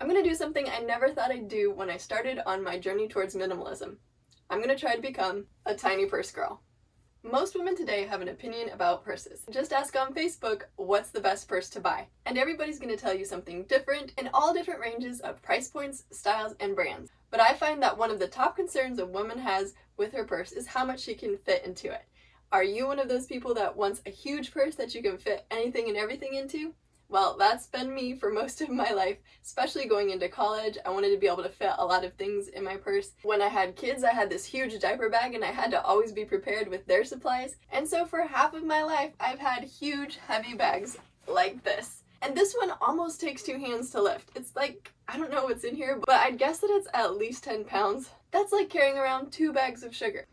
I'm gonna do something I never thought I'd do when I started on my journey towards minimalism. I'm gonna try to become a tiny purse girl. Most women today have an opinion about purses. Just ask on Facebook, what's the best purse to buy? And everybody's gonna tell you something different in all different ranges of price points, styles, and brands. But I find that one of the top concerns a woman has with her purse is how much she can fit into it. Are you one of those people that wants a huge purse that you can fit anything and everything into? Well, that's been me for most of my life, especially going into college. I wanted to be able to fit a lot of things in my purse. When I had kids, I had this huge diaper bag and I had to always be prepared with their supplies. And so for half of my life, I've had huge, heavy bags like this. And this one almost takes 2 hands to lift. It's like, I don't know what's in here, but I'd guess that it's at least 10 pounds. That's like carrying around 2 bags of sugar.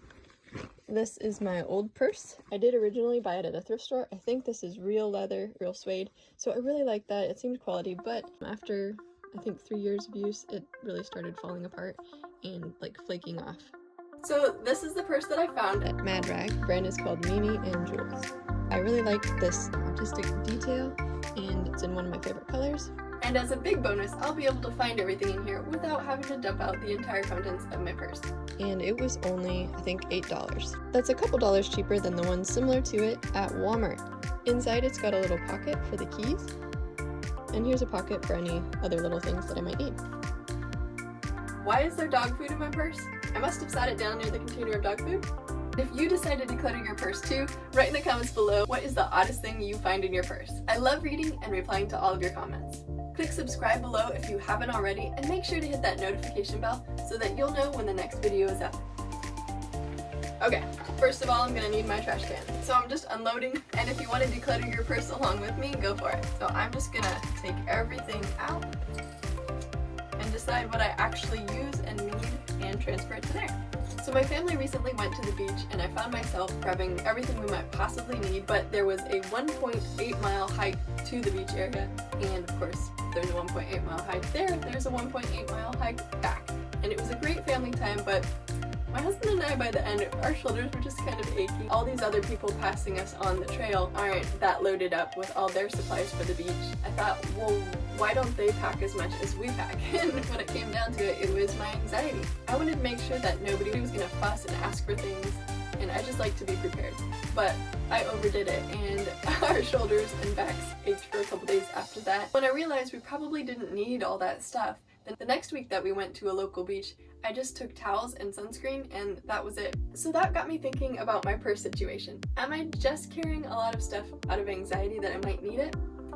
This is my old purse. I did originally buy it at a thrift store. I think this is real leather, real suede. So I really like that. It seemed quality, but after I think 3 years of use, it really started falling apart and like flaking off. So this is the purse that I found at Mad Rag. The brand is called Mimi and Jules. I really like this artistic detail and it's in one of my favorite colors. And as a big bonus, I'll be able to find everything in here without having to dump out the entire contents of my purse. And it was only, I think, $8. That's a couple dollars cheaper than the one similar to it at Walmart. Inside it's got a little pocket for the keys, and here's a pocket for any other little things that I might need. Why is there dog food in my purse? I must have sat it down near the container of dog food. If you decide to declutter your purse too, write in the comments below what is the oddest thing you find in your purse. I love reading and replying to all of your comments. Click subscribe below if you haven't already, and make sure to hit that notification bell so that you'll know when the next video is up. Okay, first of all, I'm gonna need my trash can. So I'm just unloading, and if you want to declutter your purse along with me, go for it. So I'm just gonna take everything out and decide what I actually use and need and transfer it to there. So my family recently went to the beach and I found myself grabbing everything we might possibly need, but there was a 1.8 mile hike to the beach area, and of course there's a 1.8 mile hike there, there's a 1.8 mile hike back. And it was a great family time, but my husband and I, by the end, our shoulders were just kind of achy. All these other people passing us on the trail aren't that loaded up with all their supplies for the beach. I thought, well, why don't they pack as much as we pack? And when it came down to it, it was my anxiety. I wanted to make sure that nobody was gonna fuss and ask for things, and I just like to be prepared. But I overdid it, and our shoulders and backs ached for a couple days after that. When I realized we probably didn't need all that stuff, then the next week that we went to a local beach, I just took towels and sunscreen, and that was it. So that got me thinking about my purse situation. Am I just carrying a lot of stuff out of anxiety that I might need it?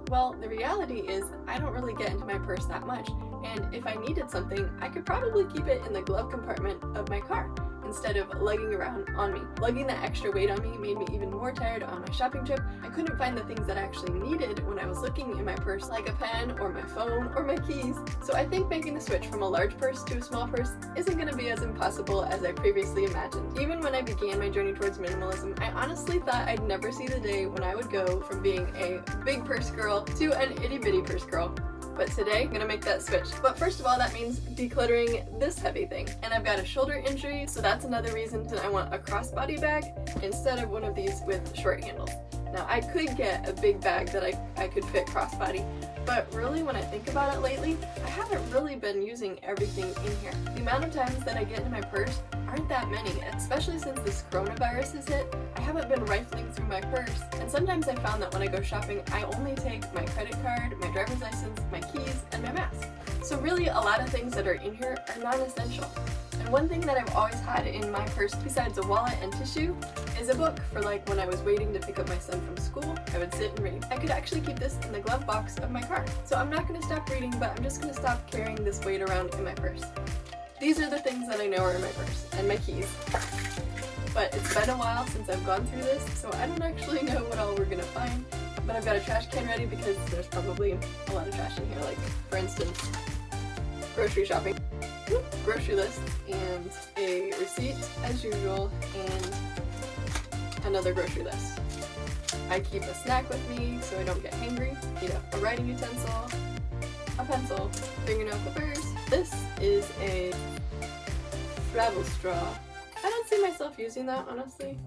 Well, the reality is I don't really get into my purse that much, and if I needed something, I could probably keep it in the glove compartment of my car instead of lugging around on me. Lugging that extra weight on me made me even more tired on my shopping trip. I couldn't find the things that I actually needed when I was looking in my purse, like a pen or my phone or my keys. So I think making the switch from a large purse to a small purse isn't going to be as impossible as I previously imagined. Even when I began my journey towards minimalism, I honestly thought I'd never see the day when I would go from being a big purse girl to an itty bitty purse girl. But today, I'm gonna make that switch. But first of all, that means decluttering this heavy thing. And I've got a shoulder injury, so that's another reason that I want a crossbody bag instead of one of these with short handles. Now, I could get a big bag that I could fit crossbody, but really when I think about it lately, I haven't really been using everything in here. The amount of times that I get in my purse aren't that many, especially since this coronavirus has hit. I haven't been rifling through my purse, and sometimes I found that when I go shopping, I only take my credit card, my driver's license, my keys, and my mask. So really, a lot of things that are in here are non-essential. And one thing that I've always had in my purse, besides a wallet and tissue, is a book for like when I was waiting to pick up my son from school, I would sit and read. I could actually keep this in the glove box of my car. So I'm not going to stop reading, but I'm just going to stop carrying this weight around in my purse. These are the things that I know are in my purse, and my keys. But it's been a while since I've gone through this, so I don't actually know what all we're going to find. But I've got a trash can ready because there's probably a lot of trash in here, like, for instance, grocery shopping. Grocery list, and a receipt as usual, and another grocery list. I keep a snack with me so I don't get hangry. You know, a writing utensil, a pencil, fingernail clippers. This is a travel straw. I don't see myself using that, honestly,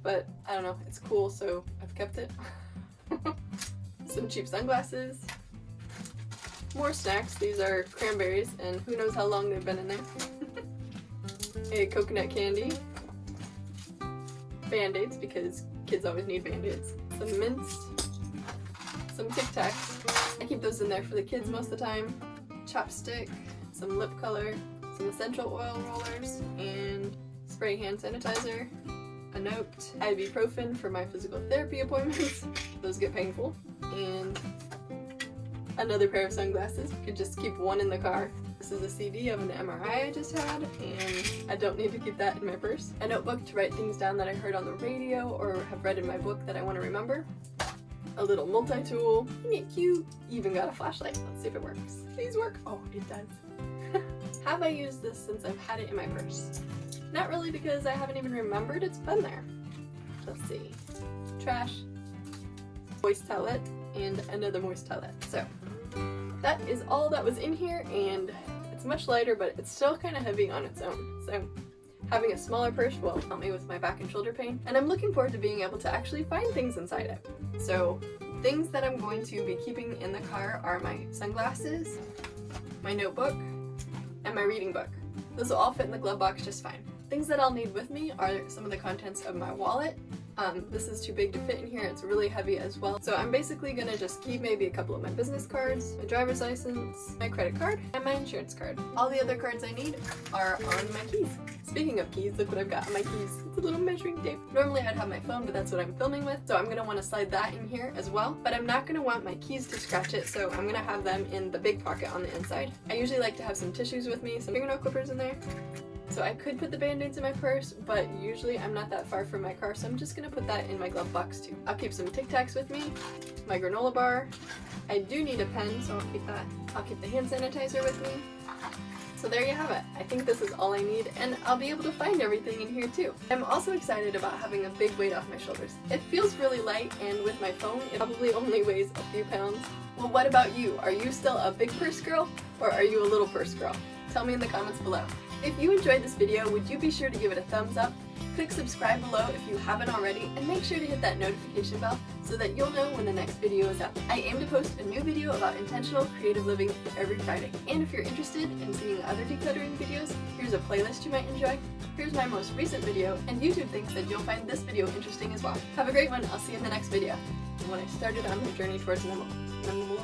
but I don't know, it's cool, so I've kept it. Some cheap sunglasses, More snacks. These are cranberries, and who knows how long they've been in there. A coconut candy. Band-Aids, because kids always need Band-Aids. Some mints. Some Tic Tacs. I keep those in there for the kids most of the time. Chopstick. Some lip color. Some essential oil rollers. And spray hand sanitizer. A note. Ibuprofen for my physical therapy appointments. Those get painful. And another pair of sunglasses. You could just keep one in the car. This is a CD of an MRI I just had, and I don't need to keep that in my purse. A notebook to write things down that I heard on the radio or have read in my book that I want to remember. A little multi-tool. Isn't it cute? Even got a flashlight. Let's see if it works. Please work. Oh, it does. Have I used this since I've had it in my purse? Not really, because I haven't even remembered it's been there. Let's see. Trash. Moist towelette. And another moist towelette. So that is all that was in here, and it's much lighter, but it's still kind of heavy on its own. So having a smaller purse will help me with my back and shoulder pain, and I'm looking forward to being able to actually find things inside it. So things that I'm going to be keeping in the car are my sunglasses, my notebook, and my reading book. Those will all fit in the glove box just fine. Things that I'll need with me are some of the contents of my wallet. This is too big to fit in here, it's really heavy as well. So I'm basically gonna just keep maybe a couple of my business cards, my driver's license, my credit card, and my insurance card. All the other cards I need are on my keys. Speaking of keys, look what I've got on my keys. It's a little measuring tape. Normally I'd have my phone, but that's what I'm filming with, so I'm gonna wanna slide that in here as well. But I'm not gonna want my keys to scratch it, so I'm gonna have them in the big pocket on the inside. I usually like to have some tissues with me, some fingernail clippers in there. So I could put the Band-Aids in my purse, but usually I'm not that far from my car, so I'm just gonna put that in my glove box too. I'll keep some Tic Tacs with me, my granola bar. I do need a pen, so I'll keep that. I'll keep the hand sanitizer with me. So there you have it. I think this is all I need, and I'll be able to find everything in here too. I'm also excited about having a big weight off my shoulders. It feels really light, and with my phone, it probably only weighs a few pounds. Well, what about you? Are you still a big purse girl, or are you a little purse girl? Tell me in the comments below. If you enjoyed this video, would you be sure to give it a thumbs up? Click subscribe below if you haven't already, and make sure to hit that notification bell so that you'll know when the next video is up. I aim to post a new video about intentional creative living every Friday. And if you're interested in seeing other decluttering videos, here's a playlist you might enjoy. Here's my most recent video, and YouTube thinks that you'll find this video interesting as well. Have a great one. I'll see you in the next video. When I started on my journey towards minimalism.